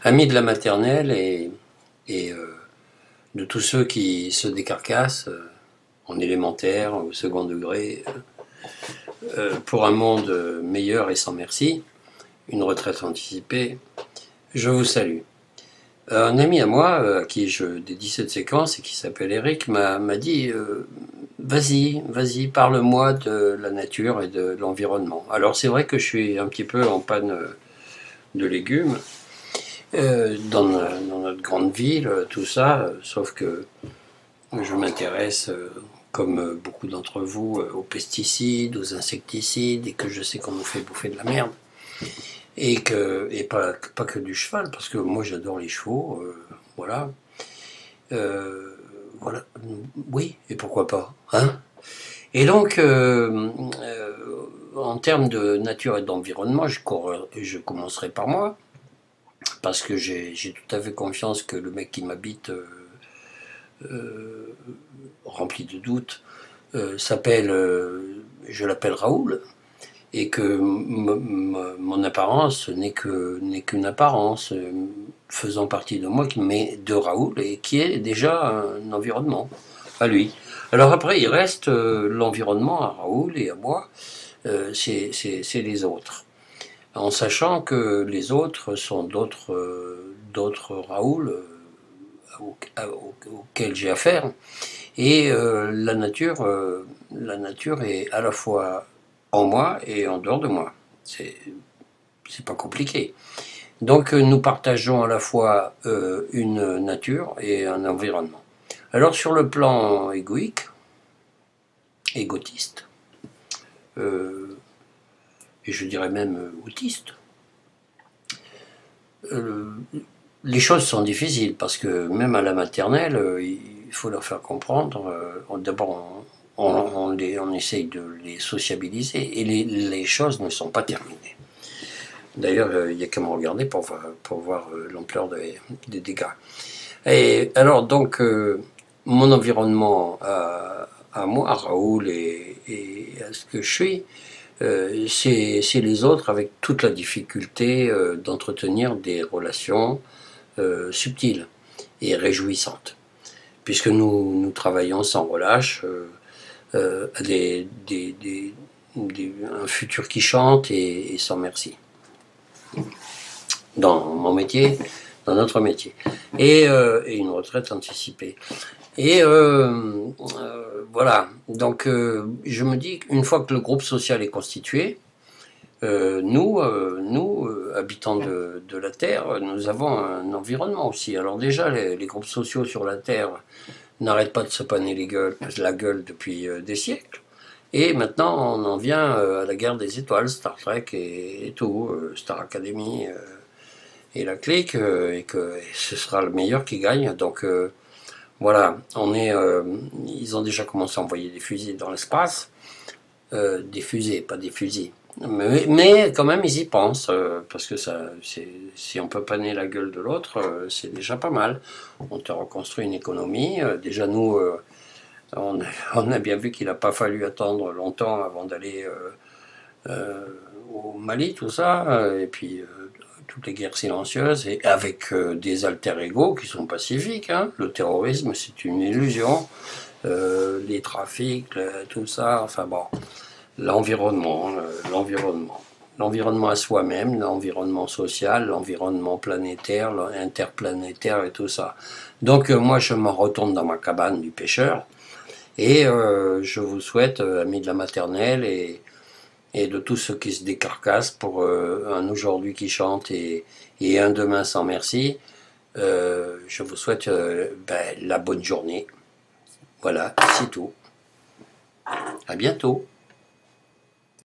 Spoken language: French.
Amis de la maternelle et de tous ceux qui se décarcassent en élémentaire, au second degré, pour un monde meilleur et sans merci, une retraite anticipée, je vous salue. Un ami à moi, à qui je dédie cette séquence et qui s'appelle Eric, m'a dit vas-y, parle-moi de la nature et de l'environnement. Alors c'est vrai que je suis un petit peu en panne de légumes dans notre grande ville, tout ça, sauf que je m'intéresse, comme beaucoup d'entre vous, aux pesticides, aux insecticides, et que je sais qu'on nous fait bouffer de la merde. Et pas que du cheval, parce que moi j'adore les chevaux, voilà. Voilà, oui, et pourquoi pas, hein? Et donc, en termes de nature et d'environnement, je commencerai par moi, parce que j'ai tout à fait confiance que le mec qui m'habite, rempli de doutes, je l'appelle Raoul, et que mon apparence n'est qu'une apparence faisant partie de moi, mais de Raoul, et qui est déjà un environnement à lui. Alors après, il reste l'environnement à Raoul et à moi, c'est les autres. En sachant que les autres sont d'autres Raoul auxquels j'ai affaire. Et la nature est à la fois en moi et en dehors de moi. C'est pas compliqué. Donc nous partageons à la fois une nature et un environnement. Alors sur le plan égotiste, et je dirais même autiste, les choses sont difficiles parce que même à la maternelle, il faut leur faire comprendre. D'abord, on essaye de les sociabiliser et les choses ne sont pas terminées. D'ailleurs, il n'y a qu'à me regarder pour voir l'ampleur des dégâts. Et alors, donc, mon environnement à moi, à Raoul et à ce que je suis, c'est les autres avec toute la difficulté d'entretenir des relations subtiles et réjouissantes. Puisque nous travaillons sans relâche à un futur qui chante et sans merci. Dans mon métier, dans notre métier. Et une retraite anticipée. Et voilà. Donc je me dis qu'une fois que le groupe social est constitué, nous, habitants de la Terre, nous avons un environnement aussi. Alors déjà, les groupes sociaux sur la Terre n'arrêtent pas de se paner la gueule depuis des siècles. Et maintenant, on en vient à la guerre des étoiles, Star Trek et tout, Star Academy et la clique, et que ce sera le meilleur qui gagne. Donc voilà, ils ont déjà commencé à envoyer des fusils dans l'espace, des fusées, pas des fusils. Mais quand même, ils y pensent, parce que si on peut paner la gueule de l'autre, c'est déjà pas mal. On te reconstruit une économie. Déjà, nous, on a bien vu qu'il n'a pas fallu attendre longtemps avant d'aller au Mali, tout ça, et puis toutes les guerres silencieuses, et avec des alter-égaux qui sont pacifiques. Hein. Le terrorisme, c'est une illusion. Les trafics, tout ça, enfin bon. L'environnement à soi-même, l'environnement social, l'environnement planétaire, interplanétaire et tout ça. Donc moi je m'en retourne dans ma cabane du pêcheur et je vous souhaite, amis de la maternelle et de tous ceux qui se décarcassent pour un aujourd'hui qui chante et un demain sans merci, je vous souhaite la bonne journée. Voilà, c'est tout. À bientôt.